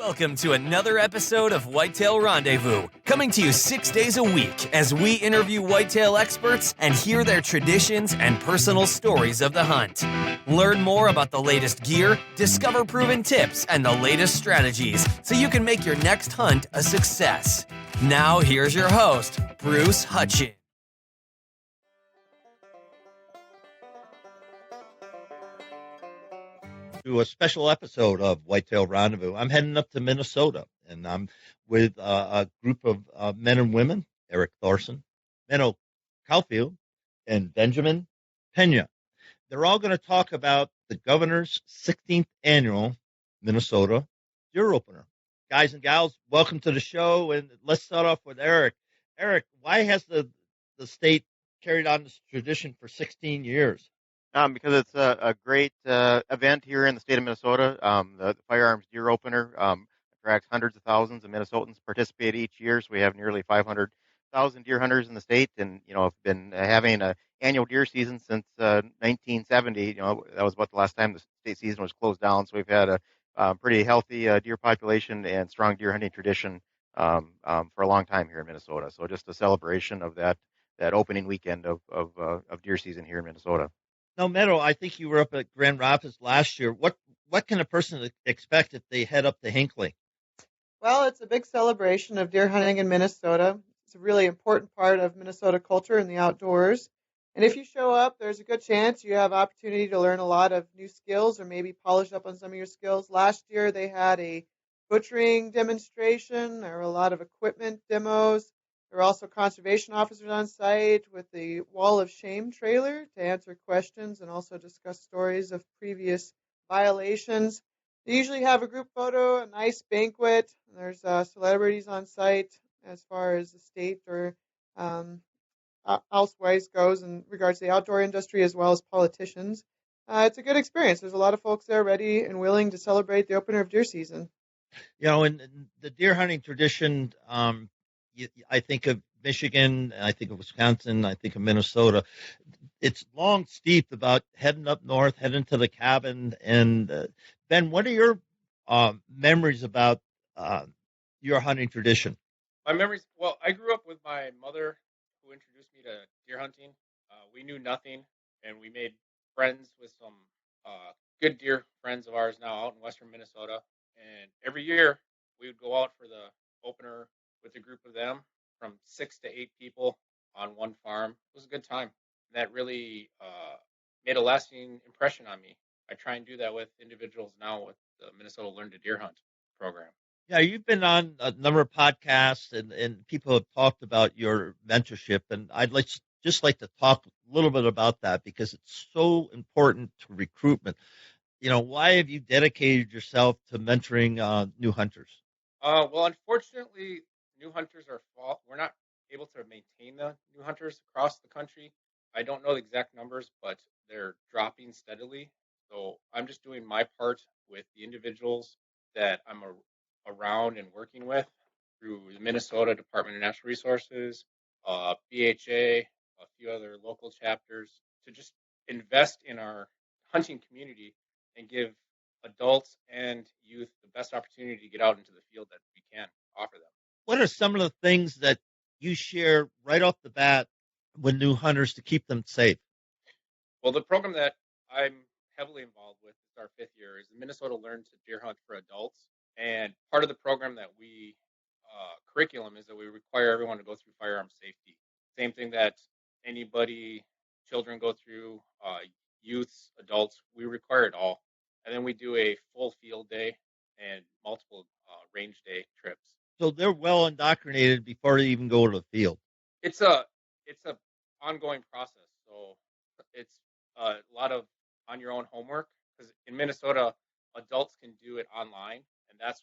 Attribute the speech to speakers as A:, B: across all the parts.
A: Welcome to another episode of Whitetail Rendezvous, coming to you 6 days a week as we interview whitetail experts and hear their traditions and personal stories of the hunt. Learn more about the latest gear, discover proven tips, and the latest strategies so you can make your next hunt a success. Now, here's your host, Bruce Hutchin.
B: To a special episode of Whitetail Rendezvous. I'm heading up to Minnesota, and I'm with a group of men and women, Eric Thorson, Menno Caulfield, and Benjamin Pena. They're all going to talk about the governor's 16th annual Minnesota deer opener. Guys and gals, welcome to the show, and let's start off with Eric. Eric, why has the state carried on this tradition for 16 years?
C: Because it's a great event here in the state of Minnesota. The firearms deer opener attracts hundreds of thousands of Minnesotans participate each year. So we have nearly 500,000 deer hunters in the state, and have been having an annual deer season since 1970. That was about the last time the state season was closed down. So we've had a pretty healthy deer population and strong deer hunting tradition for a long time here in Minnesota. So just a celebration of that opening weekend of deer season here in Minnesota.
B: Now, Menno, I think you were up at Grand Rapids last year. What can a person expect if they head up to Hinckley?
D: Well, it's a big celebration of deer hunting in Minnesota. It's a really important part of Minnesota culture and the outdoors. And if you show up, there's a good chance you have opportunity to learn a lot of new skills or maybe polish up on some of your skills. Last year, they had a butchering demonstration. There were a lot of equipment demos. There are also conservation officers on site with the Wall of Shame trailer to answer questions and also discuss stories of previous violations. They usually have a group photo, a nice banquet. There's celebrities on site as far as the state or elsewise goes in regards to the outdoor industry as well as politicians. It's a good experience. There's a lot of folks there ready and willing to celebrate the opener of deer season.
B: In the deer hunting tradition, I think of Michigan, I think of Wisconsin, I think of Minnesota. It's long steeped about heading up north, heading to the cabin. And Ben, what are your memories about your hunting tradition?
E: My memories, well, I grew up with my mother who introduced me to deer hunting. We knew nothing, and we made friends with some good deer friends of ours now out in western Minnesota. And every year we would go out for the opener with a group of them from 6 to 8 people on one farm. It was a good time. That really made a lasting impression on me. I try and do that with individuals now with the Minnesota Learn to Deer Hunt program.
B: Yeah, you've been on a number of podcasts and people have talked about your mentorship, and I'd just like to talk a little bit about that because it's so important to recruitment. Why have you dedicated yourself to mentoring new hunters?
E: Well, unfortunately, new hunters we're not able to maintain the new hunters across the country. I don't know the exact numbers, but they're dropping steadily. So I'm just doing my part with the individuals that I'm around and working with through the Minnesota Department of Natural Resources, BHA, a few other local chapters, to just invest in our hunting community and give adults and youth the best opportunity to get out into the field that we can offer them.
B: What are some of the things that you share right off the bat with new hunters to keep them safe?
E: Well, the program that I'm heavily involved with, it's our 5th year, is the Minnesota Learn to Deer Hunt for Adults. And part of the program that we curriculum is that we require everyone to go through firearm safety. Same thing that anybody, children go through, youths, adults, we require it all. And then we do a full field day and multiple range day trips.
B: So they're well indoctrinated before they even go to the field.
E: It's a ongoing process. So it's a lot of on your own homework, because in Minnesota, adults can do it online, and that's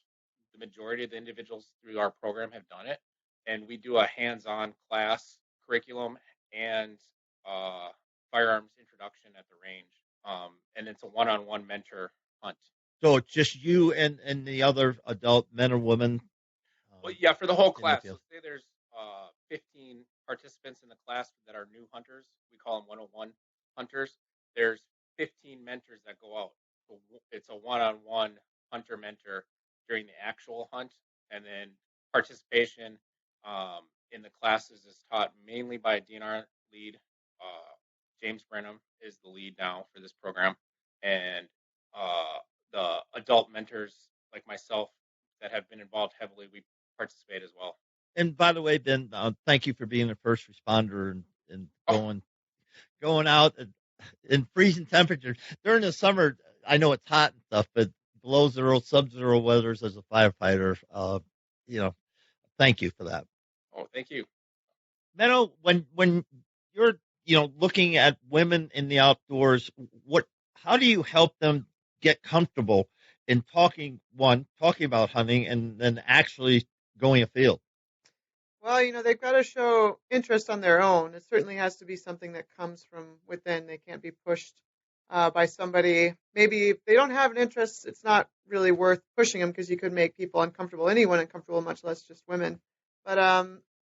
E: the majority of the individuals through our program have done it. And we do a hands-on class curriculum and firearms introduction at the range. And it's a one-on-one mentor hunt.
B: So it's just you and the other adult men or women?
E: Well, yeah, for the whole class. So say there's 15 participants in the class that are new hunters. We call them 101 hunters. There's 15 mentors that go out. So it's a one-on-one hunter-mentor during the actual hunt, and then participation in the classes is taught mainly by a DNR lead. James Brenham is the lead now for this program, and the adult mentors like myself that have been involved heavily, we participate as well.
B: And by the way, Ben, thank you for being a first responder and going out in freezing temperatures during the summer. I know it's hot and stuff, but below zero, sub-zero weathers as a firefighter, thank you for that.
E: Oh, thank you.
B: Menno, when you're looking at women in the outdoors, how do you help them get comfortable in talking about hunting and then actually going afield?
D: Well, they've got to show interest on their own. It certainly has to be something that comes from within. They can't be pushed by somebody. Maybe if they don't have an interest, it's not really worth pushing them because you could make people uncomfortable, anyone uncomfortable, much less just women. But,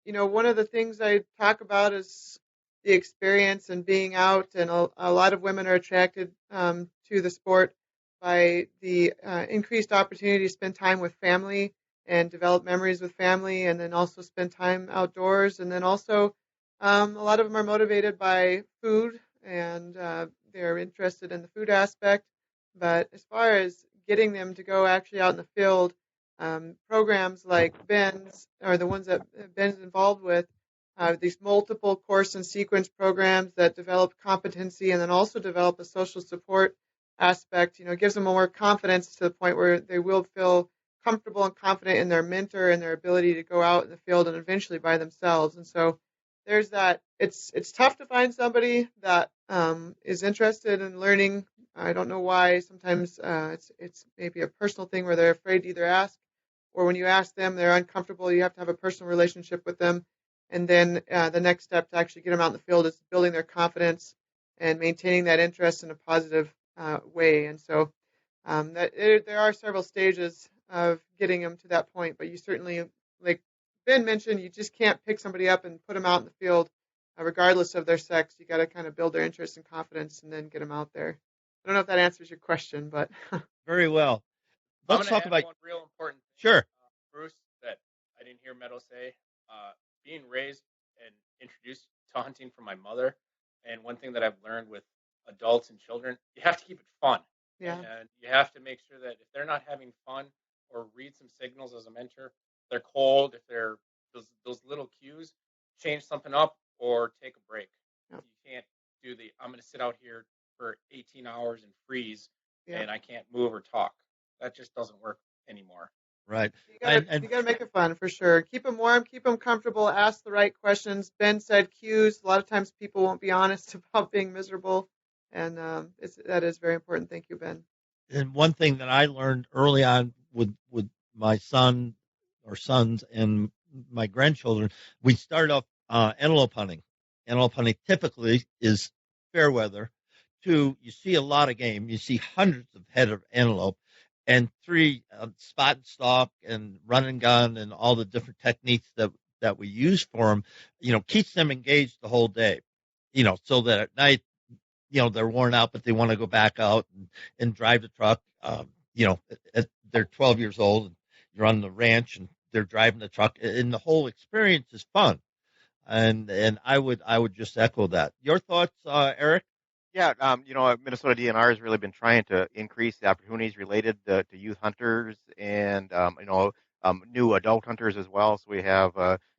D: one of the things I talk about is the experience and being out, and a lot of women are attracted to the sport by the increased opportunity to spend time with family and develop memories with family, and then also spend time outdoors. And then also, a lot of them are motivated by food, and they're interested in the food aspect. But as far as getting them to go actually out in the field, programs like Ben's, or the ones that Ben's involved with, these multiple course and sequence programs that develop competency and then also develop a social support aspect, gives them more confidence to the point where they will feel comfortable and confident in their mentor and their ability to go out in the field and eventually by themselves. And so there's that. It's tough to find somebody that is interested in learning. I don't know why. Sometimes it's maybe a personal thing where they're afraid to either ask, or when you ask them, they're uncomfortable. You have to have a personal relationship with them. And then the next step to actually get them out in the field is building their confidence and maintaining that interest in a positive way. And so there are several stages of getting them to that point, but you certainly, like Ben mentioned, you just can't pick somebody up and put them out in the field, regardless of their sex. You got to kind of build their interest and confidence and then get them out there. I don't know if that answers your question, but
B: very well. Let's talk about
E: one real important thing,
B: sure,
E: Bruce, that I didn't hear Meadow say. Being raised and introduced to hunting from my mother, and one thing that I've learned with adults and children, you have to keep it fun.
D: Yeah.
E: And you have to make sure that if they're not having fun, or read some signals as a mentor, if they're cold, if they're those little cues, change something up or take a break.
D: Yep.
E: You can't do I'm going to sit out here for 18 hours and freeze,
D: Yep.
E: and I can't move or talk. That just doesn't work anymore.
B: Right.
D: You gotta make it fun for sure. Keep them warm, keep them comfortable, ask the right questions. Ben said cues. A lot of times people won't be honest about being miserable, and that is very important. Thank you, Ben.
B: And one thing that I learned early on with my son or sons and my grandchildren, we started off antelope hunting. Antelope hunting typically is fair weather. 2, you see a lot of game. You see hundreds of head of antelope. And 3, spot and stalk and run and gun and all the different techniques that we use for them, keeps them engaged the whole day, so that at night, they're worn out, but they want to go back out and drive the truck. They're 12 years old and you're on the ranch and they're driving the truck, and the whole experience is fun. And I would just echo that. Your thoughts, Eric?
C: Yeah, Minnesota DNR has really been trying to increase the opportunities related to youth hunters and, new adult hunters as well. So we have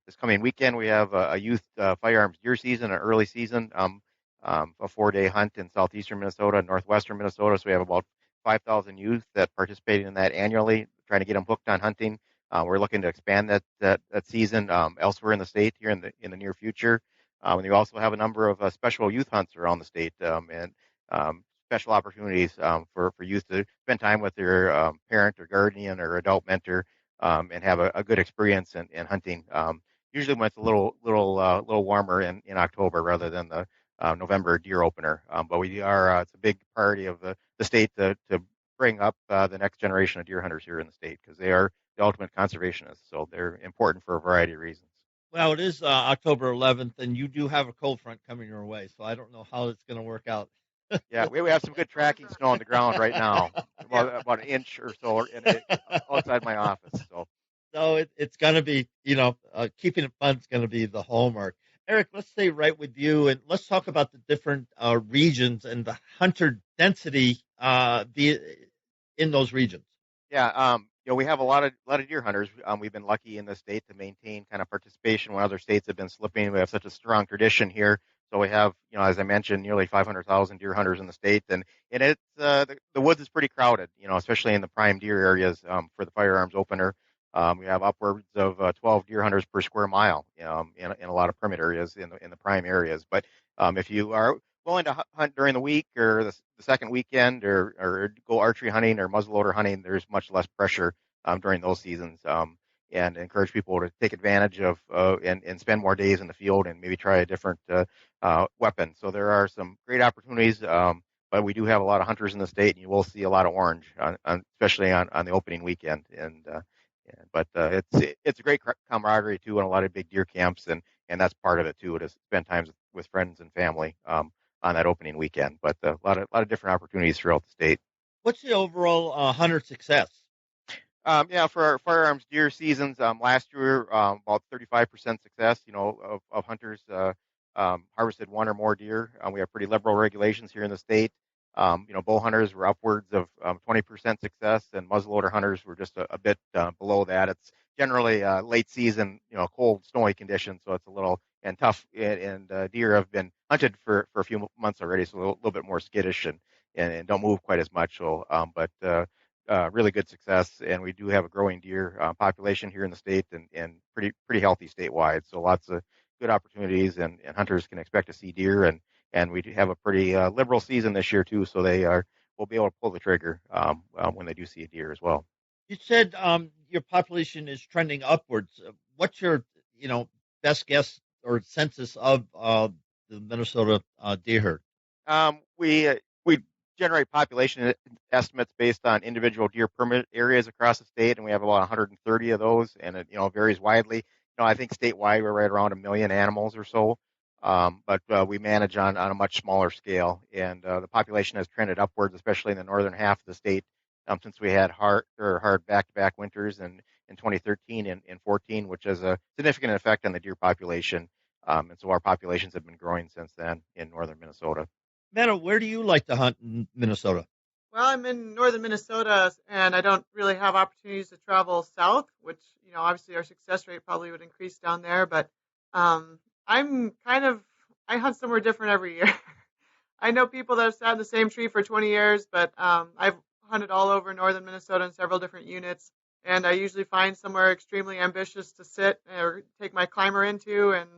C: this coming weekend, we have a youth firearms deer season, an early season, a 4-day hunt in southeastern Minnesota, northwestern Minnesota. So we have about 5,000 youth that participate in that annually, trying to get them hooked on hunting. We're looking to expand that season elsewhere in the state here in the near future. And you also have a number of special youth hunts around the state and special opportunities for youth to spend time with their parent or guardian or adult mentor and have a good experience in hunting. Usually when it's a little warmer in October rather than the November deer opener. But we are it's a big priority of the state to bring up the next generation of deer hunters here in the state because they are the ultimate conservationists. So they're important for a variety of reasons.
B: Well, it is October 11th, and you do have a cold front coming your way, so I don't know how it's going to work out.
C: Yeah, we have some good tracking snow on the ground right now, about an inch or so outside my office. So
B: So it's going to be, keeping it fun is going to be the hallmark. Eric, let's stay right with you, and let's talk about the different regions and the hunter density in those regions.
C: yeah, we have a lot of deer hunters. We've been lucky in the state to maintain kind of participation when other states have been slipping. We have such a strong tradition here. So we have, as I mentioned, nearly 500,000 deer hunters in the state, and it's the woods is pretty crowded, especially in the prime deer areas for the firearms opener. We have upwards of 12 deer hunters per square mile, in a lot of permit areas in the prime areas. But if you are willing to hunt during the week or the second weekend or go archery hunting or muzzleloader hunting, there's much less pressure during those seasons. And encourage people to take advantage of and spend more days in the field and maybe try a different weapon. So there are some great opportunities, but we do have a lot of hunters in the state, and you will see a lot of orange, especially on the opening weekend. But it's a great camaraderie too, and a lot of big deer camps, and that's part of it too, to spend time with friends and family on that opening weekend. But a lot of different opportunities throughout the state.
B: What's the overall hunter success?
C: For our firearms deer seasons, last year about 35% success. Of hunters harvested one or more deer. We have pretty liberal regulations here in the state. Bow hunters were upwards of 20% success, and muzzleloader hunters were just a bit below that. It's generally late season, cold, snowy conditions, so it's a little and tough. And deer have been hunted for a few months already, so a little bit more skittish and don't move quite as much. So, but really good success, and we do have a growing deer population here in the state, and pretty healthy statewide. So lots of good opportunities, and hunters can expect to see deer, and we do have a pretty liberal season this year too. So will be able to pull the trigger when they do see a deer as well.
B: You said your population is trending upwards. What's your best guess or census of the Minnesota deer herd?
C: We generate population estimates based on individual deer permit areas across the state, and we have about 130 of those, and it varies widely. I think statewide we're right around 1 million animals or so, but we manage on a much smaller scale, and the population has trended upwards, especially in the northern half of the state, since we had hard back-to-back winters in 2013 and 14, which has a significant effect on the deer population, and so our populations have been growing since then in northern Minnesota.
B: Mano, where do you like to hunt in Minnesota?
D: Well, I'm in northern Minnesota, and I don't really have opportunities to travel south, which, obviously our success rate probably would increase down there. But I hunt somewhere different every year. I know people that have sat in the same tree for 20 years, but I've hunted all over northern Minnesota in several different units, and I usually find somewhere extremely ambitious to sit or take my climber into. And,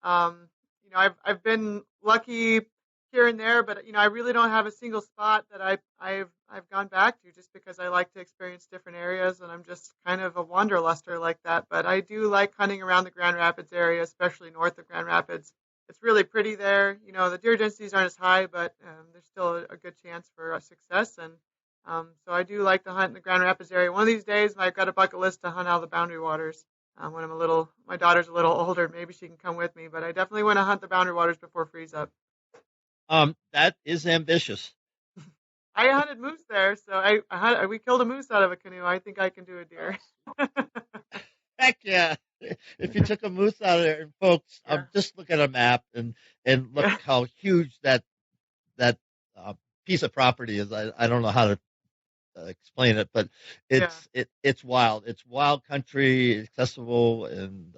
D: I've been lucky here and there, but I really don't have a single spot that I've gone back to, just because I like to experience different areas, and I'm just kind of a wanderluster like that. But I do like hunting around the Grand Rapids area, especially north of Grand Rapids. It's really pretty there. The deer densities aren't as high, but there's still a good chance for success. And so I do like to hunt in the Grand Rapids area. One of these days, I've got a bucket list to hunt out of the Boundary Waters. When my daughter's a little older, maybe she can come with me. But I definitely want to hunt the Boundary Waters before freeze up.
B: That is ambitious.
D: I hunted moose there, so we killed a moose out of a canoe. I think I can do a deer.
B: Heck yeah! If you took a moose out of there, and folks, just look at a map and look how huge that piece of property is. I don't know how to explain it, but it's wild. It's wild country, accessible, and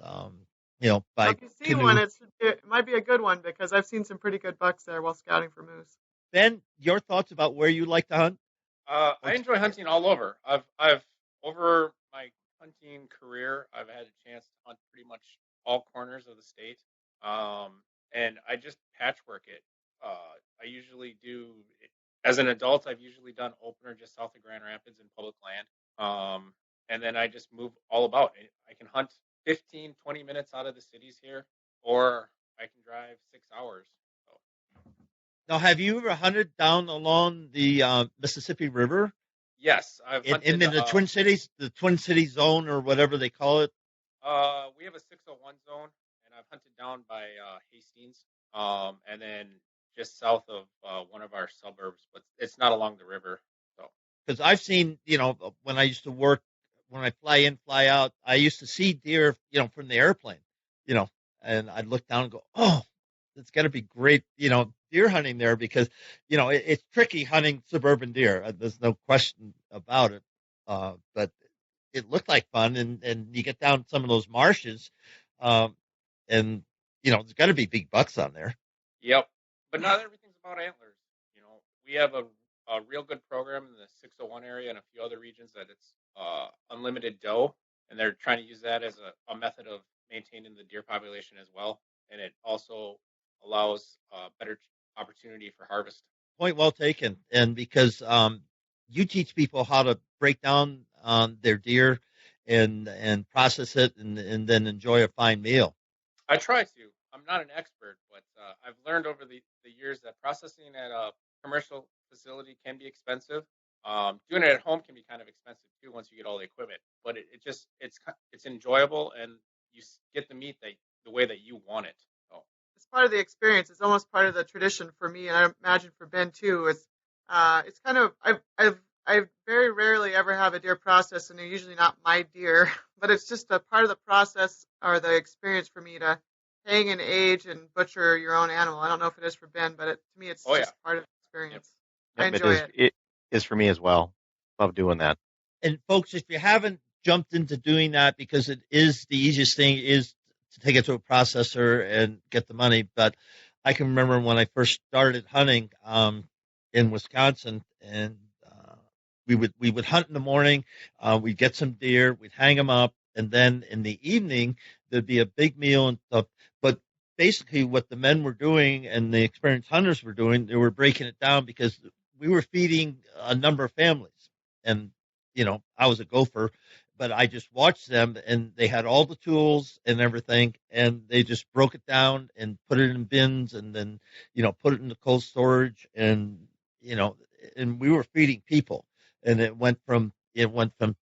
B: by
D: if you see
B: canoe.
D: one, it might be a good one, because I've seen some pretty good bucks there while scouting for moose.
B: Ben, your thoughts about where you like to hunt?
E: I enjoy hunting all over. I've over my hunting career, I've had a chance to hunt pretty much all corners of the state, and I just patchwork it. I usually do. As an adult, I've usually done opener just south of Grand Rapids in public land, and then I just move all about. I can hunt 15, 20 minutes out of the cities here, or I can drive 6 hours.
B: Now, have you ever hunted down along the Mississippi River?
E: Yes, I've hunted
B: in the Twin Cities zone, or whatever they call it.
E: We have a 601 zone, and I've hunted down by Hastings, and then just south of one of our suburbs, but it's not along the river. So
B: Because I've seen, when I used to work, when I fly in, fly out, I used to see deer, from the airplane, you know, and I'd look down and go, oh, it's got to be great, deer hunting there because, it's tricky hunting suburban deer. There's no question about it. But it looked like fun, and you get down some of those marshes, um, and there's got to be big bucks on there.
E: yep, but not everything's about antlers. We have a real good program in the 601 area and a few other regions that it's unlimited doe, and they're trying to use that as a method of maintaining the deer population as well, and it also allows better opportunity for harvest.
B: Point well taken. And because you teach people how to break down their deer and process it and then enjoy a fine meal.
E: I try to. I'm not an expert, but I've learned over the years that processing at a commercial facility can be expensive. Doing it at home can be kind of expensive too once you get all the equipment. But it's enjoyable, and you get the meat the way that you want it. So
D: It's part of the experience. It's almost part of the tradition for me, and I imagine for Ben too. It's kind of I very rarely ever have a deer process, and they're usually not my deer, but it's just a part of the process or the experience for me to hang and age and butcher your own animal. I don't know if it is for Ben, but to me, it's
E: oh
D: just
E: yeah,
D: part of the
E: yep.
D: experience. I
C: Yep,
D: enjoy it.
C: It is for me as well. Love doing that.
B: And folks, if you haven't jumped into doing that, because it is the easiest thing is to take it to a processor and get the money. But I can remember when I first started hunting in Wisconsin, and we would hunt in the morning. We'd get some deer, we'd hang them up, and then in the evening there'd be a big meal and stuff. But basically, what the men were doing and the experienced hunters were doing, they were breaking it down because we were feeding a number of families. And I was a gopher, but I just watched them, and they had all the tools and everything, and they just broke it down and put it in bins, and then put it in the cold storage, and and we were feeding people, and it went from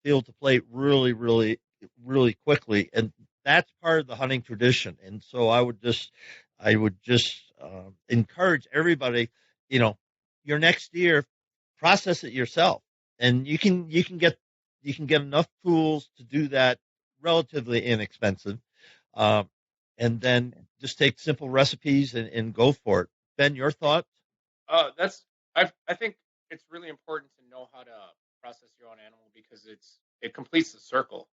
B: field to plate really, really, really quickly, and that's part of the hunting tradition. And so I would just encourage everybody, your next year, process it yourself, and you can get enough tools to do that relatively inexpensive, um, and then just take simple recipes and go for it. Ben, your thoughts?
E: That's I think it's really important to know how to process your own animal because it completes the circle.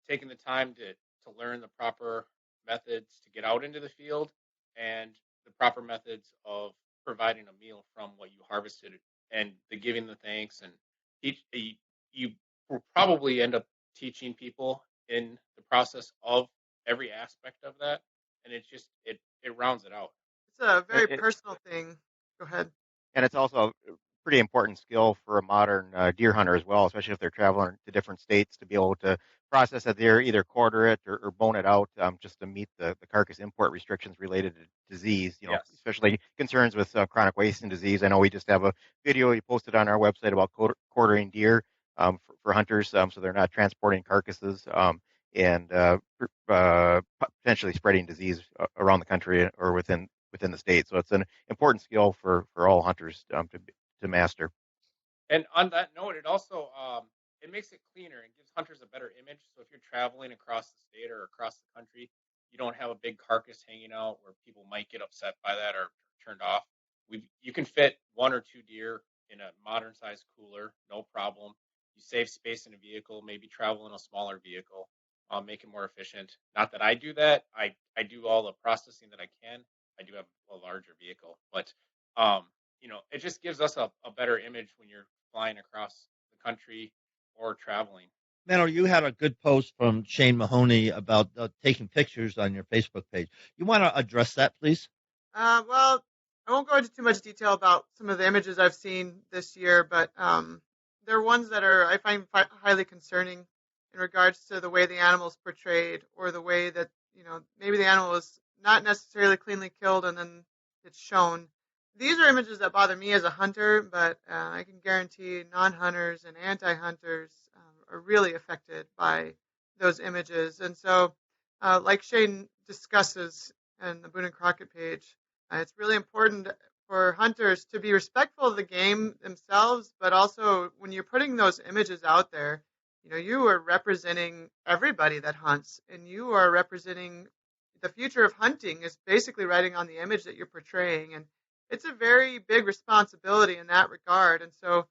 E: Taking the time to learn the proper methods to get out into the field and the proper methods of providing a meal from what you harvested and the giving the thanks and you will probably end up teaching people in the process of every aspect of that, and it rounds it out.
D: It's a very
C: It,
D: personal thing. Go ahead.
C: and it's also a pretty important skill for a modern deer hunter as well, especially if they're traveling to different states to be able to process a deer, either quarter it or bone it out, just to meet the carcass import restrictions related to disease.
E: Yes.
C: Especially concerns with chronic wasting disease. I know we just have a video you posted on our website about quartering deer for hunters, so they're not transporting carcasses and potentially spreading disease around the country or within the state. So it's an important skill for all hunters to master.
E: And on that note, it also it makes it cleaner and gives hunters a better image. So if you're traveling across the state or across the country, you don't have a big carcass hanging out where people might get upset by that or turned off. You can fit one or two deer in a modern size cooler, no problem. You save space in a vehicle, maybe travel in a smaller vehicle, make it more efficient. Not that I do that. I do all the processing that I can. I do have a larger vehicle, but um, it just gives us a better image when you're flying across the country or traveling.
B: Menno, you had a good post from Shane Mahoney about taking pictures on your Facebook page. You want to address that, please?
D: Well, I won't go into too much detail about some of the images I've seen this year, but there are ones that I find highly concerning in regards to the way the animal is portrayed or the way that, maybe the animal is not necessarily cleanly killed and then it's shown. These are images that bother me as a hunter, but I can guarantee non-hunters and anti-hunters are really affected by those images. And so, like Shane discusses in the Boone and Crockett page, It's really important for hunters to be respectful of the game themselves, but also when you're putting those images out there, you are representing everybody that hunts, and you are representing the future of hunting is basically writing on the image that you're portraying, and it's a very big responsibility in that regard. And so,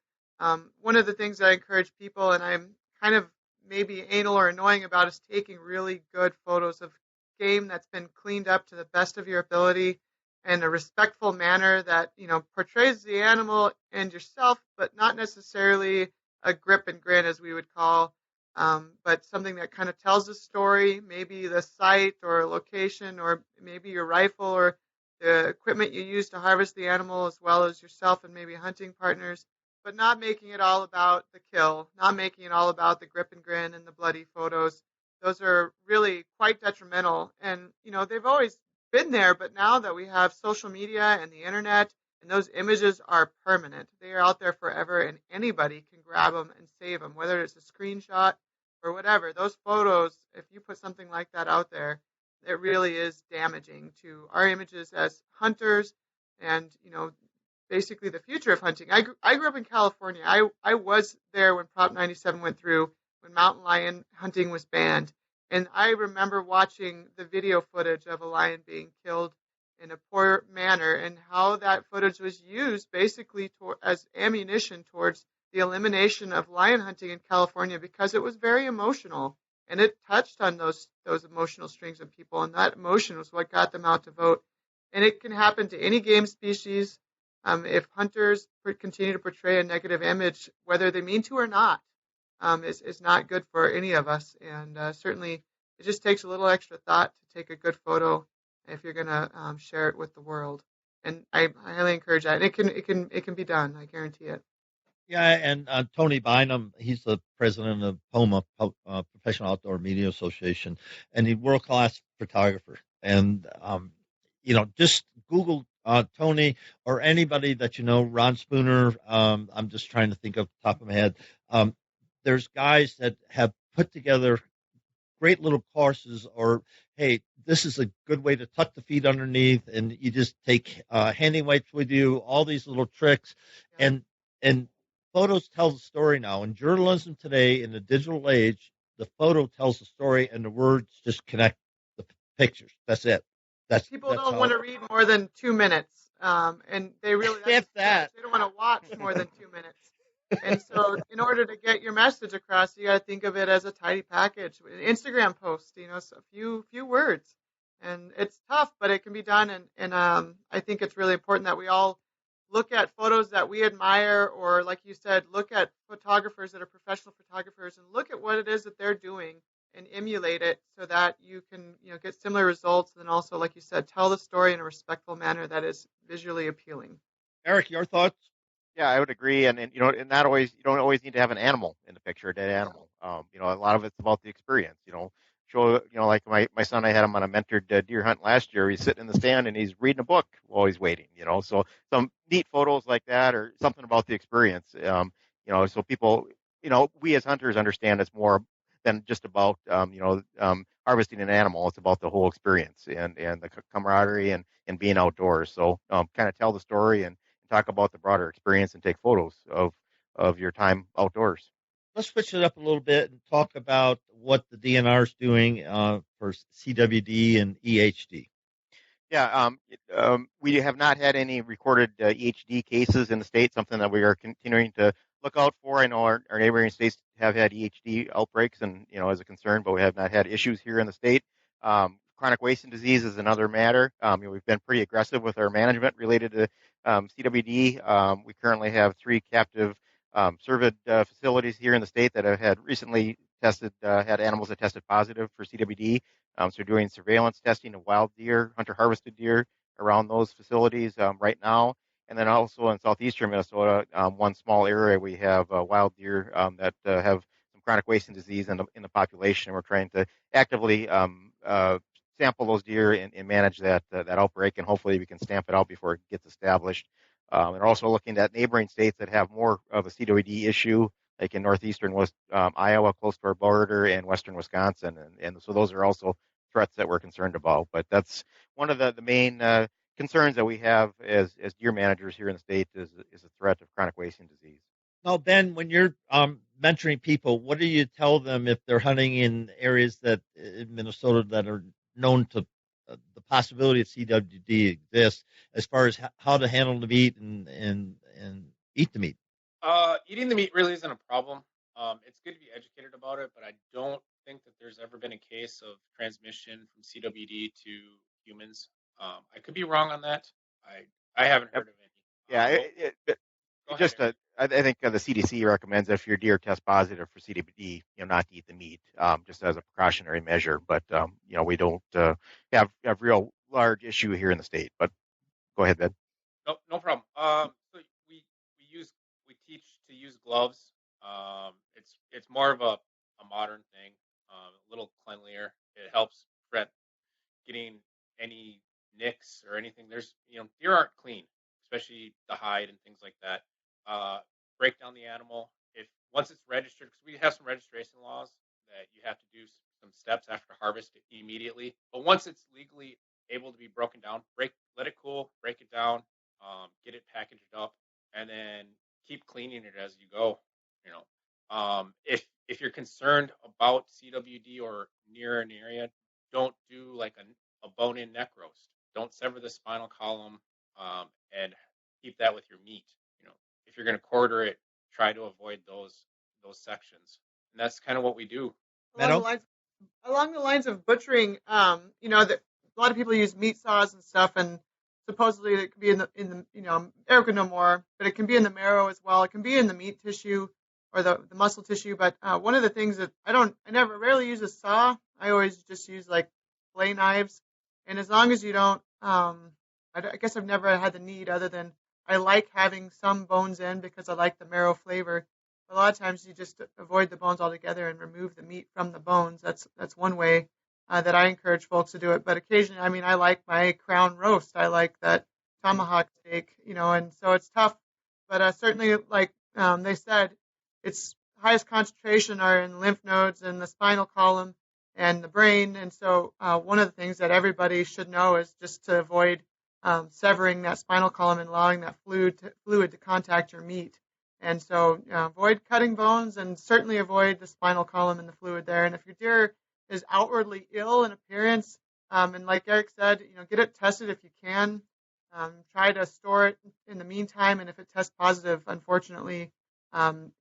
D: one of the things that I encourage people, and I'm kind of maybe anal or annoying about, is taking really good photos of game that's been cleaned up to the best of your ability in a respectful manner that portrays the animal and yourself, but not necessarily a grip and grin as we would call, but something that kind of tells a story, maybe the site or location, or maybe your rifle or the equipment you use to harvest the animal, as well as yourself and maybe hunting partners, but not making it all about the kill, not making it all about the grip and grin and the bloody photos. Those are really quite detrimental. And, they've always been there, but now that we have social media and the internet, and those images are permanent, they are out there forever, and anybody can grab them and save them, whether it's a screenshot or whatever. Those photos, if you put something like that out there, it really is damaging to our images as hunters and, basically the future of hunting. I grew up in California. I was there when Prop 97 went through, when mountain lion hunting was banned. And I remember watching the video footage of a lion being killed in a poor manner, and how that footage was used basically as ammunition towards the elimination of lion hunting in California, because it was very emotional, and it touched on those emotional strings of people, and that emotion was what got them out to vote. And it can happen to any game species. If hunters continue to portray a negative image, whether they mean to or not, is not good for any of us. And certainly, it just takes a little extra thought to take a good photo if you're going to share it with the world. And I highly encourage that. And it can be done. I guarantee it.
B: Yeah, and Tony Bynum, he's the president of POMA, Professional Outdoor Media Association, and he's a world-class photographer. And, just Google Tony or anybody that Ron Spooner. I'm just trying to think of the top of my head. There's guys that have put together great little courses, or, hey, this is a good way to tuck the feet underneath, and you just take handing weights with you, all these little tricks. Yeah. And photos tell the story now. In journalism today, in the digital age, the photo tells the story, and the words just connect the pictures. That's it.
D: People don't want to read more than 2 minutes, and they really
B: they
D: don't want to watch more than 2 minutes. And so, in order to get your message across, you got to think of it as a tidy package. An Instagram post, so a few words, and it's tough, but it can be done. And I think it's really important that we all look at photos that we admire, or like you said, look at photographers that are professional photographers, and look at what it is that they're doing and emulate it, so that you can get similar results. And then also, like you said, tell the story in a respectful manner that is visually appealing.
B: Eric, your thoughts?
C: Yeah, I would agree. And not always, you don't always need to have an animal in the picture, a dead animal. A lot of it's about the experience. Show, like my son, I had him on a mentored deer hunt last year. He's sitting in the stand and he's reading a book while he's waiting. So some neat photos like that, or something about the experience. So people, we as hunters understand it's more than just about harvesting an animal. It's about the whole experience and the camaraderie and being outdoors. So kind of tell the story and talk about the broader experience and take photos of your time outdoors.
B: Let's switch it up a little bit and talk about what the DNR is doing for CWD and EHD.
C: Yeah, we have not had any recorded EHD cases in the state, something that we are continuing to look out for. I know our neighboring states have had EHD outbreaks and, as a concern, but we have not had issues here in the state. Chronic wasting disease is another matter. We've been pretty aggressive with our management related to CWD. We currently have 3 captive cervid facilities here in the state that have had recently had animals that tested positive for CWD. So we're doing surveillance testing of wild deer, hunter harvested deer around those facilities right now. And then also in southeastern Minnesota, one small area, we have wild deer that have some chronic wasting disease in the population. We're trying to actively sample those deer and manage that outbreak, and hopefully we can stamp it out before it gets established. We're also looking at neighboring states that have more of a CWD issue, like in northeastern Iowa, close to our border, and western Wisconsin. And so those are also threats that we're concerned about. But that's one of the main concerns that we have as deer managers here in the state is a threat of chronic wasting disease.
B: Now, Ben, when you're mentoring people, what do you tell them if they're hunting in areas that in Minnesota that are known to the possibility of CWD exists, as far as how to handle the meat and eat the meat?
E: Eating the meat really isn't a problem. It's good to be educated about it, but I don't think that there's ever been a case of transmission from CWD to humans. I could be wrong on that. I haven't heard of any.
C: Yeah, I think the CDC recommends that if your deer test positive for CWD, not to eat the meat, just as a precautionary measure. But we don't have real large issue here in the state. But go ahead, Ben.
E: No problem. So we teach to use gloves. It's more of a modern thing, a little cleanlier. It helps prevent getting any nicks or anything. There's deer aren't clean, especially the hide and things like that. Break down the animal. If once it's registered, because we have some registration laws that you have to do some steps after harvest immediately. But once it's legally able to be broken down, let it cool, break it down, get it packaged up, and then keep cleaning it as you go. If you're concerned about CWD or near an area, don't do like a bone-in neck roast. Don't sever the spinal column and keep that with your meat. If you're going to quarter it, try to avoid those sections. And that's kind of what we do.
D: Along the lines of butchering, that a lot of people use meat saws and stuff, and supposedly it can be in the Eric would know more, but it can be in the marrow as well. It can be in the meat tissue or the muscle tissue. But one of the things that I rarely use a saw. I always just use like fillet knives. And as long as you don't, I guess I've never had the need other than I like having some bones in because I like the marrow flavor. A lot of times you just avoid the bones altogether and remove the meat from the bones. That's one way that I encourage folks to do it. But occasionally, I like my crown roast. I like that tomahawk steak, and so it's tough. But certainly, like they said, its highest concentration are in lymph nodes and the spinal column and the brain. And so one of the things that everybody should know is just to avoid severing that spinal column and allowing that fluid to contact your meat. And so avoid cutting bones and certainly avoid the spinal column and the fluid there. And if your deer is outwardly ill in appearance, and like Eric said, get it tested if you can. Try to store it in the meantime. And if it tests positive, unfortunately, I don't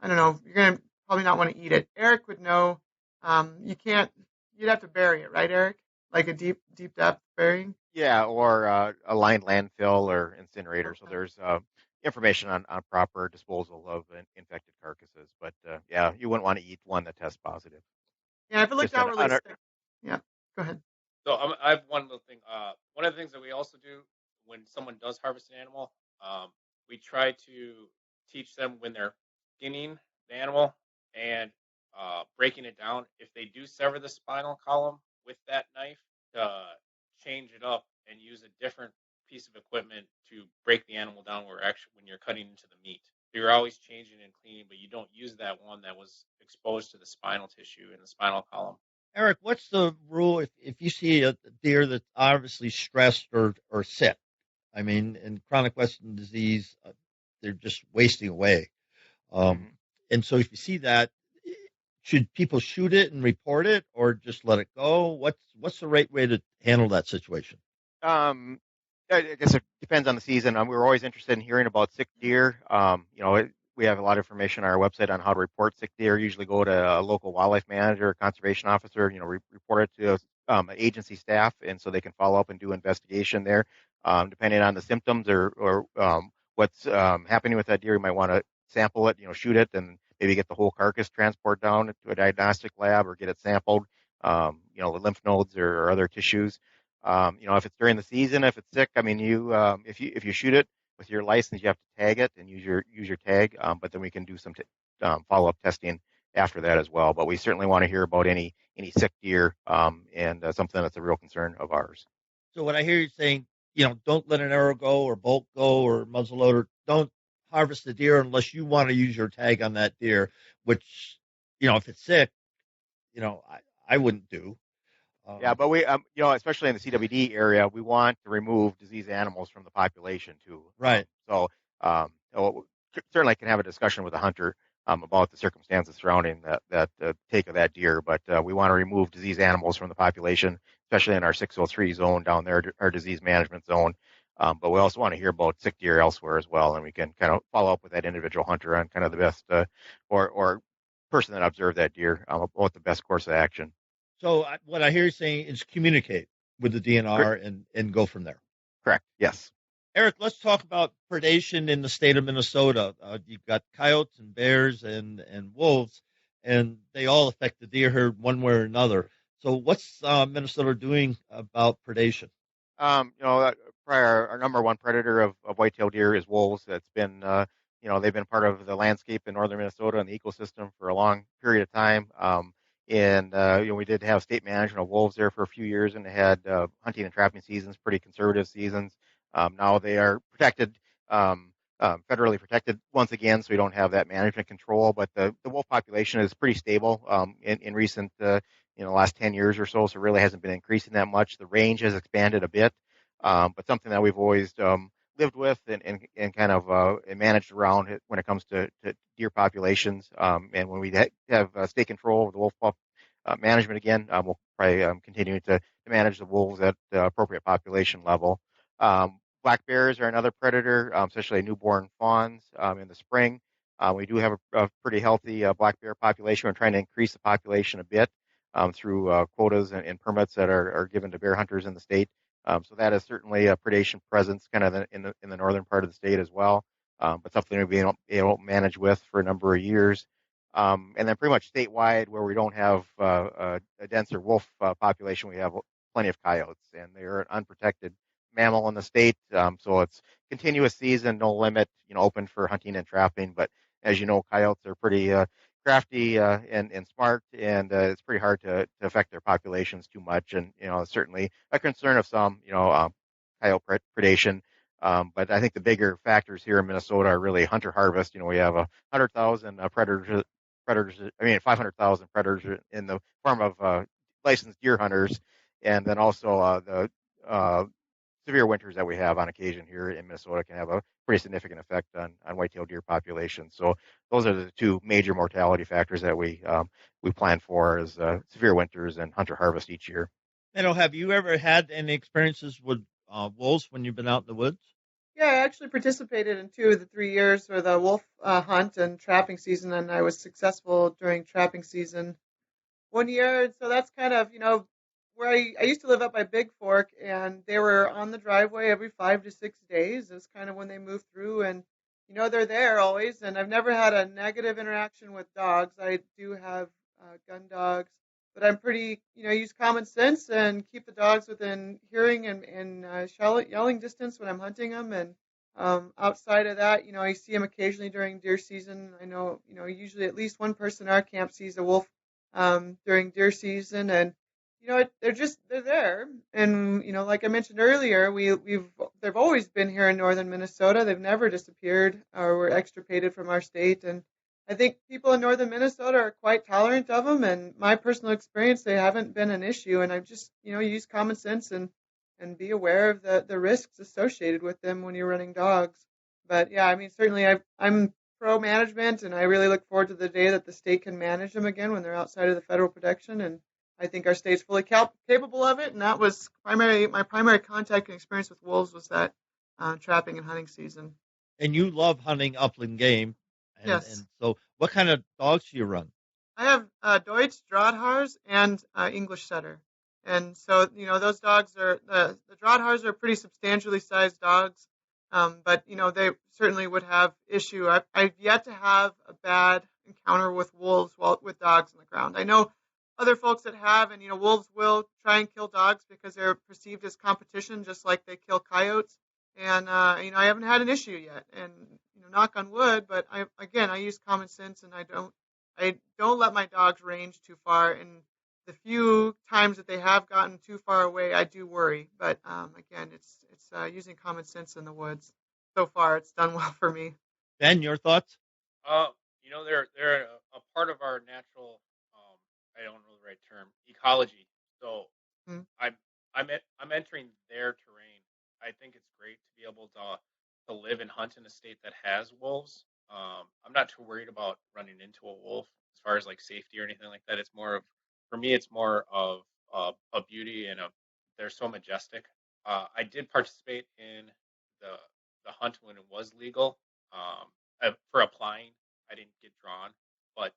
D: know, you're going to probably not want to eat it. Eric would know. You'd have to bury it, right, Eric? Like a deep depth burying?
C: Yeah, or a lined landfill or incinerator. Okay. So there's information on proper disposal of infected carcasses. But yeah, you wouldn't want to eat one that tests positive.
D: Yeah, if it looked outwardly sick. Yeah, go ahead.
E: So I have one little thing. One of the things that we also do when someone does harvest an animal, we try to teach them when they're skinning the animal and breaking it down. If they do sever the spinal column with that knife, to change it up and use a different piece of equipment to break the animal down when you're cutting into the meat. So you're always changing and cleaning, but you don't use that one that was exposed to the spinal tissue and the spinal column.
B: Eric, what's the rule if you see a deer that's obviously stressed or sick? I mean, in chronic wasting disease, they're just wasting away. And so if you see that, should people shoot it and report it or just let it go? What's the right way to handle that situation?
C: I guess it depends on the season. We're always interested in hearing about sick deer. We have a lot of information on our website on how to report sick deer. Usually go to a local wildlife manager, conservation officer, report it to agency staff, and so they can follow up and do investigation there. Depending on the symptoms or what's happening with that deer, you might want to sample it, shoot it, and maybe get the whole carcass transport down to a diagnostic lab or get it sampled, lymph nodes or other tissues. If it's during the season, if it's sick, if you shoot it with your license, you have to tag it and use your tag. But then we can do some follow-up testing after that as well. But we certainly want to hear about any sick deer and something that's a real concern of ours.
B: So what I hear you saying, don't let an arrow go or bolt go or muzzleloader. Don't harvest the deer unless you want to use your tag on that deer, which, if it's sick, I wouldn't do.
C: Yeah, but we, especially in the CWD area, we want to remove diseased animals from the population too.
B: Right.
C: Certainly can have a discussion with the hunter about the circumstances surrounding that take of that deer, but we want to remove diseased animals from the population, especially in our 603 zone down there, our disease management zone. But we also want to hear about sick deer elsewhere as well, and we can kind of follow up with that individual hunter on kind of the best or person that observed that deer about the best course of action.
B: So what I hear you saying is communicate with the DNR and go from there.
C: Correct. Yes.
B: Eric, let's talk about predation in the state of Minnesota. You've got coyotes and bears and wolves, and they all affect the deer herd one way or another. So what's Minnesota doing about predation?
C: Probably our number one predator of white-tailed deer is wolves. That's been, they've been part of the landscape in northern Minnesota and the ecosystem for a long period of time. We did have state management of wolves there for a few years, and they had hunting and trapping seasons, pretty conservative seasons. Now they are protected, federally protected once again, so we don't have that management control. But the wolf population is pretty stable in recent, last 10 years or so. So it really hasn't been increasing that much. The range has expanded a bit, but something that we've always lived with and kind of managed around when it comes to deer populations. And when we have state control of the wolf management again, we'll probably continue to manage the wolves at the appropriate population level. Black bears are another predator, especially newborn fawns in the spring. We do have a pretty healthy black bear population. We're trying to increase the population a bit through quotas and permits that are given to bear hunters in the state. So that is certainly a predation presence kind of in the northern part of the state as well, but something we've been able to manage with for a number of years. And then pretty much statewide, where we don't have a denser wolf population, we have plenty of coyotes, and they're an unprotected mammal in the state. So it's continuous season, no limit, open for hunting and trapping. But as you know, coyotes are pretty crafty and smart, and it's pretty hard to affect their populations too much. And certainly a concern of some coyote predation. But I think the bigger factors here in Minnesota are really hunter harvest. We have 100,000 predators. 500,000 predators in the form of licensed deer hunters, and then also the severe winters that we have on occasion here in Minnesota can have a pretty significant effect on white-tailed deer populations. So those are the two major mortality factors that we plan for as severe winters and hunter harvest each year.
B: Have you ever had any experiences with wolves when you've been out in the woods?
D: Yeah, I actually participated in 2 of the 3 years for the wolf hunt and trapping season, and I was successful during trapping season 1 year. So that's kind of, where I used to live up by Big Fork, and they were on the driveway every 5 to 6 days. It's kind of when they move through, and, they're there always. And I've never had a negative interaction with dogs. I do have gun dogs, but I'm pretty, use common sense and keep the dogs within hearing and yelling distance when I'm hunting them. And outside of that, I see them occasionally during deer season. I know, usually at least one person in our camp sees a wolf during deer season, and they're there. And like I mentioned earlier, they've always been here in northern Minnesota. They've never disappeared or were extirpated from our state. And I think people in northern Minnesota are quite tolerant of them. And my personal experience, they haven't been an issue. And I've just use common sense and be aware of the risks associated with them when you're running dogs. But yeah, certainly I'm pro management, and I really look forward to the day that the state can manage them again when they're outside of the federal protection. And I think our state's fully capable of it. And that was my primary contact and experience with wolves was that trapping and hunting season.
B: And you love hunting upland game.
D: Yes.
B: And so what kind of dogs do you run?
D: I have Deutsch, Drahthaars, and English Setter. And so, those dogs are, the Drahthaars are pretty substantially sized dogs. But, they certainly would have issue. I've yet to have a bad encounter with wolves with dogs on the ground. I know other folks that have, and, wolves will try and kill dogs because they're perceived as competition, just like they kill coyotes. And, I haven't had an issue yet. And, knock on wood, but I use common sense, and I don't let my dogs range too far. And the few times that they have gotten too far away, I do worry. But again, it's using common sense in the woods. So far, it's done well for me.
B: Ben, your thoughts?
E: They're a part of our natural, I don't know the right term, ecology. So
D: Mm.
E: I'm entering their terrain. I think it's great to be able to live and hunt in a state that has wolves. I'm not too worried about running into a wolf as far as like safety or anything like that. It's more of for me, it's more of a beauty and a they're so majestic. I did participate in the the hunt when it was legal. For applying, I didn't get drawn, but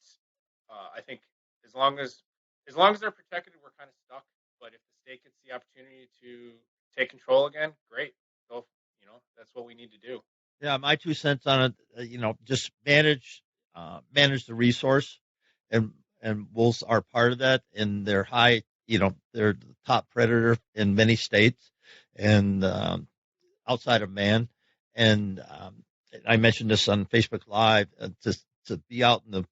E: I think as long as as long as they're protected, we're kind of stuck. But if the state gets the opportunity to take control again, great. Go, that's what we need to do.
B: Yeah, my 2 cents on it, just manage the resource, and wolves are part of that, and they're high. They're the top predator in many states, and outside of man. And I mentioned this on Facebook Live. To be out in the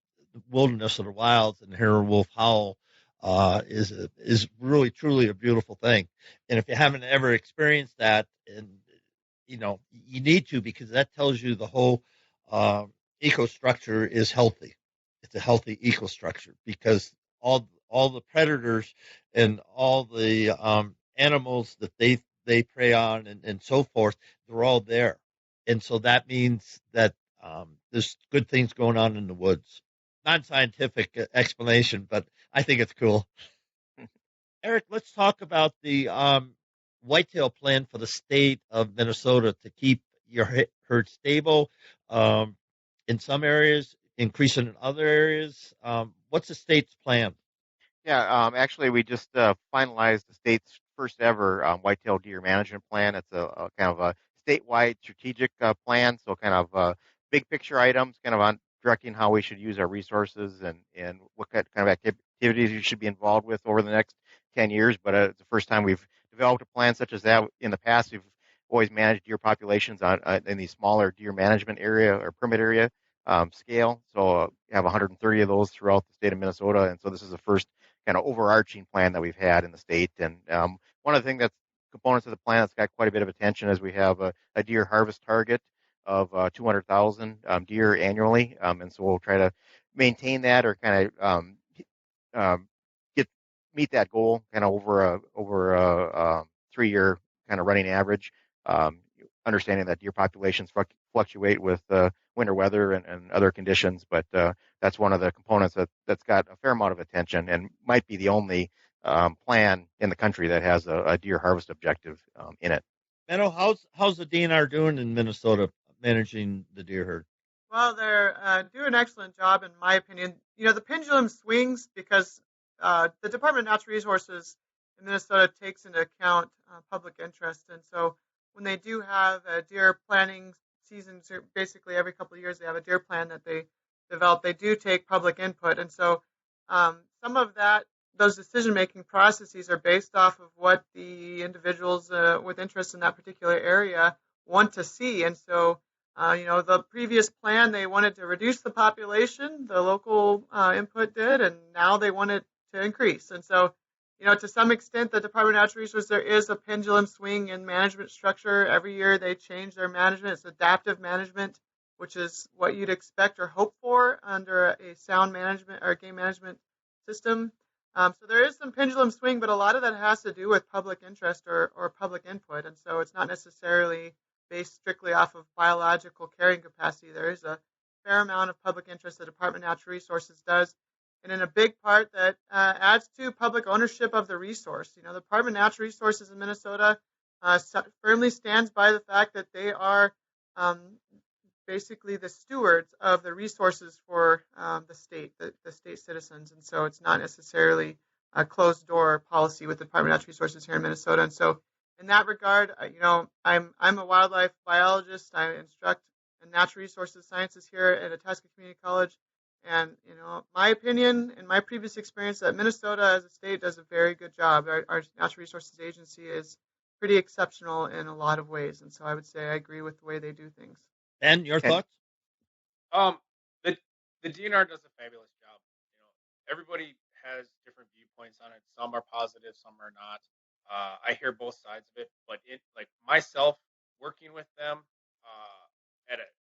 B: wilderness of the wilds and hear a wolf howl is really truly a beautiful thing. And if you haven't ever experienced that, and you need to, because that tells you the whole ecostructure is healthy. It's a healthy ecostructure because all the predators and all the animals that they prey on and so forth, they're all there. And so that means that there's good things going on in the woods. Non-scientific explanation, but I think it's cool. Eric, let's talk about the whitetail plan for the state of Minnesota to keep your herd stable in some areas, increasing in other areas. What's the state's plan?
C: Yeah, actually, we just finalized the state's first ever whitetail deer management plan. It's a kind of a statewide strategic plan, so kind of big picture items, kind of on directing how we should use our resources and what kind of activities you should be involved with over the next 10 years. But it's the first time we've developed a plan such as that. In the past, we've always managed deer populations in the smaller deer management area or permit area scale. So we have 130 of those throughout the state of Minnesota, and so this is the first kind of overarching plan that we've had in the state. And one of the things that's components of the plan that's got quite a bit of attention is we have a deer harvest target of 200,000 deer annually. And so we'll try to maintain that or kind of um, get meet that goal kind of over a 3-year kind of running average. Um, Understanding that deer populations fluctuate with winter weather and other conditions, but that's one of the components that's got a fair amount of attention and might be the only plan in the country that has a deer harvest objective in it.
B: Menno, how's the DNR doing in Minnesota managing the deer herd?
D: Well, they're doing an excellent job, in my opinion. The pendulum swings because the Department of Natural Resources in Minnesota takes into account public interest. And so when they do have a deer planning seasons, basically every couple of years they have a deer plan that they develop, they do take public input. And so some of those decision-making processes are based off of what the individuals with interest in that particular area want to see. And so the previous plan, they wanted to reduce the population, the local input did, and now they want it to increase. And so, to some extent, the Department of Natural Resources, there is a pendulum swing in management structure. Every year they change their management. It's adaptive management, which is what you'd expect or hope for under a sound management or game management system. So there is some pendulum swing, but a lot of that has to do with public interest or public input. And so it's not necessarily based strictly off of biological carrying capacity. There is a fair amount of public interest the Department of Natural Resources does, and in a big part that adds to public ownership of the resource. The Department of Natural Resources in Minnesota firmly stands by the fact that they are basically the stewards of the resources for the state, the state citizens, and so it's not necessarily a closed door policy with the Department of Natural Resources here in Minnesota. And so in that regard, I'm a wildlife biologist. I instruct in natural resources sciences here at Itasca Community College. And, my opinion and my previous experience that Minnesota as a state does a very good job. Our natural resources agency is pretty exceptional in a lot of ways. And so I would say I agree with the way they do things.
B: Ben, your thoughts?
E: The DNR does a fabulous job. Everybody has different viewpoints on it. Some are positive, some are not. I hear both sides of it, but like myself working with them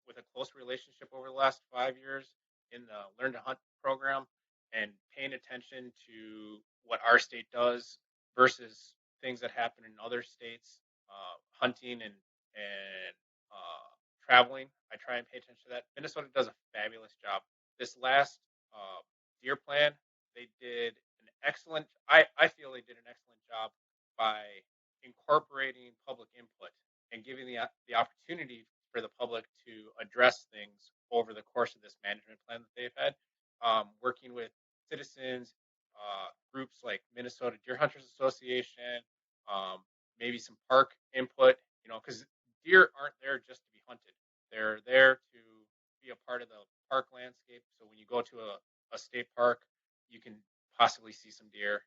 E: with a close relationship over the last 5 years in the Learn to Hunt program and paying attention to what our state does versus things that happen in other states, hunting and traveling. I try and pay attention to that. Minnesota does a fabulous job. This last deer plan, they did an excellent. I feel they did an excellent job by incorporating public input and giving the opportunity for the public to address things over the course of this management plan that they've had, working with citizens, groups like Minnesota Deer Hunters Association, maybe some park input, because deer aren't there just to be hunted. They're there to be a part of the park landscape. So when you go to a state park, you can possibly see some deer.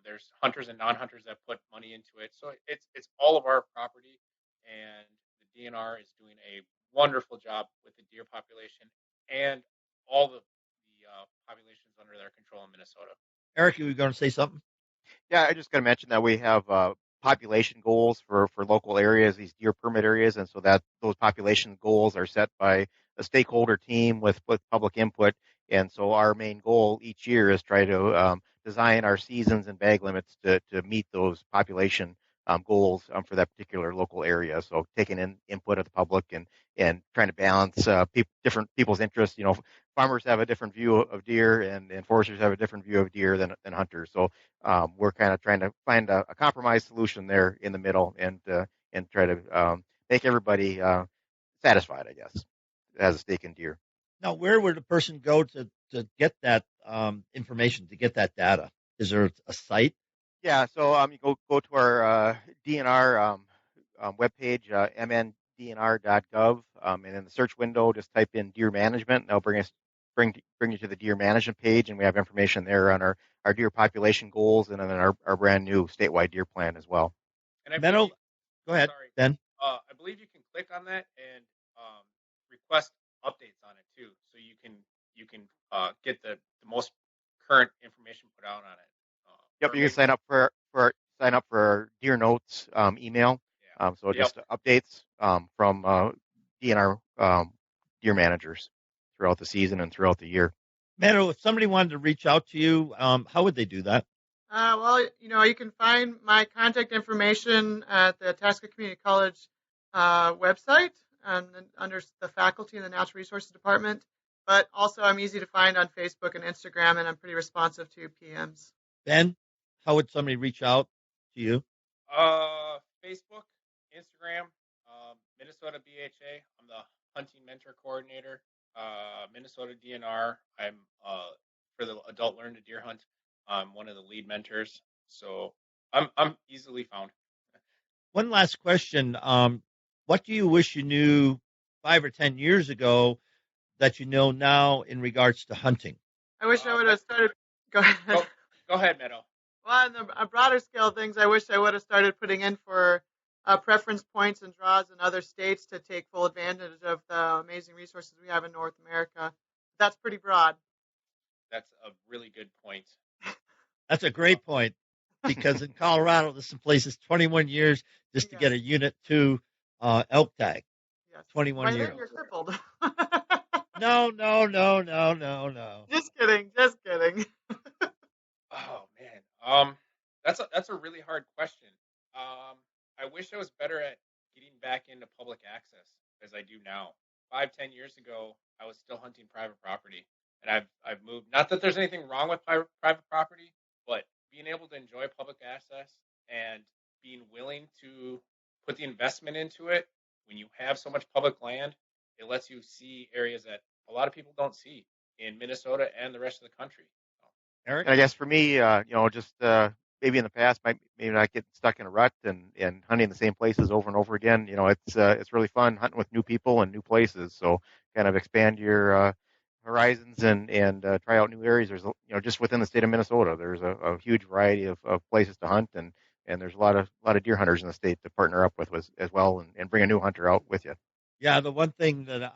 E: There's hunters and non-hunters that put money into it. So it's all of our property, and the DNR is doing a wonderful job with the deer population and all the populations under their control in Minnesota.
B: Eric, you were going to say something?
C: Yeah, I just going to mention that we have population goals for local areas, these deer permit areas, and so that those population goals are set by a stakeholder team with public input. And so our main goal each year is try to design our seasons and bag limits to meet those population goals for that particular local area. So taking in input of the public and trying to balance different people's interests. Farmers have a different view of deer, and foresters have a different view of deer than hunters. So we're kind of trying to find a compromise solution there in the middle and try to make everybody satisfied, I guess, as a stake in deer.
B: Now, where would a person go to get that information, to get that data? Is there a site?
C: Yeah, so you go to our DNR webpage, mndnr.gov, and in the search window, just type in deer management. That'll bring you to the deer management page, and we have information there on our deer population goals and then our brand new statewide deer plan as well.
E: And
B: go ahead,
E: sorry,
B: Ben.
E: I believe you can click on that and request updates on it too, so you can get the most current information put out on it.
C: Yep, you can sign up for our Deer Notes email.
E: Yeah.
C: So just updates from DNR deer managers throughout the season and throughout the year.
B: Mano, if somebody wanted to reach out to you, how would they do that?
D: Well, you can find my contact information at the Itasca Community College website and under the faculty in the Natural Resources Department. But also, I'm easy to find on Facebook and Instagram, and I'm pretty responsive to PMs.
B: Ben, how would somebody reach out to you?
E: Facebook, Instagram, Minnesota BHA. I'm the hunting mentor coordinator. Minnesota DNR. I'm for the adult learn to deer hunt. I'm one of the lead mentors, so I'm easily found.
B: One last question: what do you wish you knew 5 or 10 years ago that you know now in regards to hunting?
D: I wish I would have started. Go ahead.
E: Go ahead, Meadow.
D: Well, on a broader scale of things, I wish I would have started putting in for preference points and draws in other states to take full advantage of the amazing resources we have in North America. That's pretty broad.
E: That's a really good point.
B: That's a great point, because in Colorado, there's some places 21 years just to get a Unit 2 elk tag.
D: Yes.
B: 21 years.
D: You're crippled.
B: No. Just kidding.
E: Oh man, that's a really hard question. I wish I was better at getting back into public access as I do now. 5-10 years ago, I was still hunting private property, and I've moved. Not that there's anything wrong with private property, but being able to enjoy public access and being willing to put the investment into it when you have so much public land, it lets you see areas that a lot of people don't see in Minnesota and the rest of the country.
B: Eric?
C: And I guess for me, just maybe in the past, maybe not get stuck in a rut and hunting the same places over and over again. It's really fun hunting with new people and new places. So kind of expand your horizons and try out new areas. There's just within the state of Minnesota, there's a huge variety of places to hunt, and there's a lot of deer hunters in the state to partner up with as well and bring a new hunter out with you.
B: Yeah, the one thing that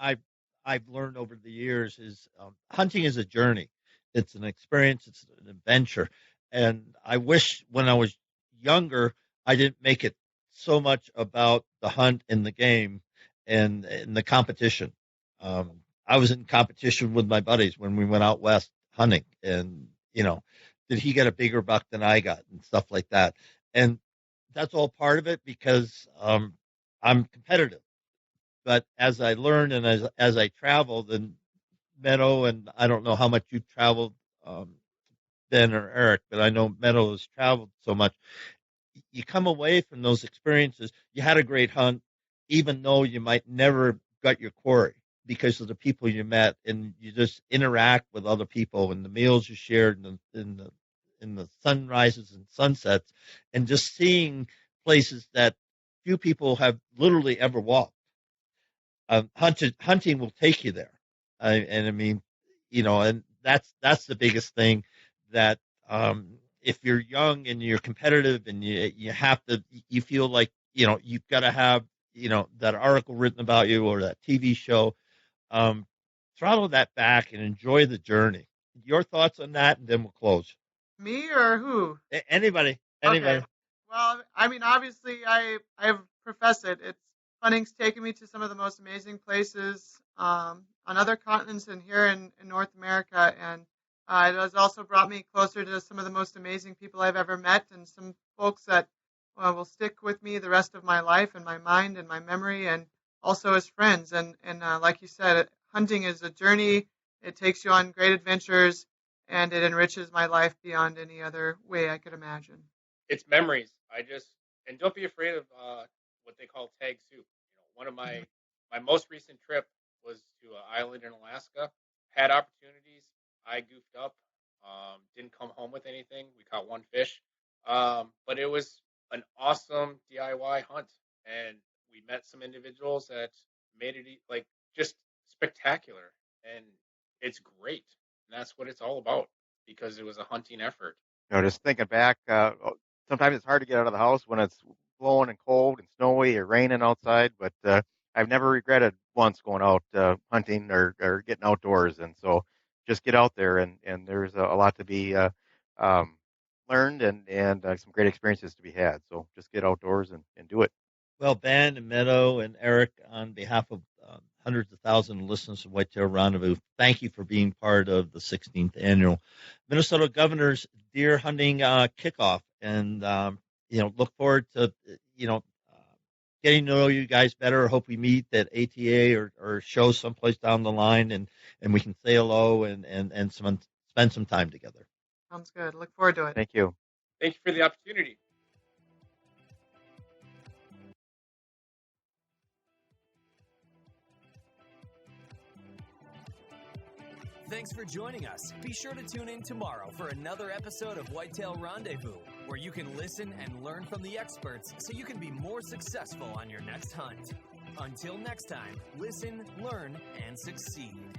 B: I've learned over the years is hunting is a journey. It's an experience. It's an adventure. And I wish when I was younger, I didn't make it so much about the hunt and the game and the competition. I was in competition with my buddies when we went out west hunting, and did he get a bigger buck than I got and stuff like that. And that's all part of it because I'm competitive. But as I learn and as I travel, then Meadow, and I don't know how much you traveled, Ben or Eric, but I know Meadow has traveled so much. You come away from those experiences. You had a great hunt, even though you might never got your quarry because of the people you met, and you just interact with other people and the meals you shared in the sunrises and sunsets, and just seeing places that few people have literally ever walked. Hunting will take you there, and I mean, and that's the biggest thing that if you're young and you're competitive and you have to, you feel like you've got to have that article written about you or that TV show. Throttle that back and enjoy the journey. Your thoughts on that, and then we'll close.
D: Me or who?
B: Anybody.
D: Okay. Well, I mean, obviously, I've professed it. Hunting's taken me to some of the most amazing places on other continents and here in North America, and it has also brought me closer to some of the most amazing people I've ever met, and some folks that will stick with me the rest of my life and my mind and my memory, and also as friends. And like you said, hunting is a journey. It takes you on great adventures, and it enriches my life beyond any other way I could imagine.
E: It's memories. And don't be afraid of what they call tag soup. One of my most recent trip was to an island in Alaska. Had opportunities. I goofed up. Didn't come home with anything. We caught one fish. But it was an awesome DIY hunt, and we met some individuals that made it like just spectacular, and it's great. And that's what it's all about because it was a hunting effort.
C: Just thinking back, sometimes it's hard to get out of the house when it's blowing and cold and snowy or raining outside, but I've never regretted once going out hunting or getting outdoors. And so just get out there, and there's a lot to be learned and some great experiences to be had. So just get outdoors and do it.
B: Well, Ben and Meadow and Eric, on behalf of hundreds of thousands of listeners of Whitetail Rendezvous, thank you for being part of the 16th annual Minnesota Governor's Deer Hunting Kickoff. And, look forward to, getting to know you guys better. I hope we meet at ATA or show someplace down the line, and we can say hello and spend some time together.
D: Sounds good. Look forward to it.
C: Thank you.
E: Thank you for the opportunity.
A: Thanks for joining us. Be sure to tune in tomorrow for another episode of Whitetail Rendezvous, where you can listen and learn from the experts so you can be more successful on your next hunt. Until next time, listen, learn, and succeed.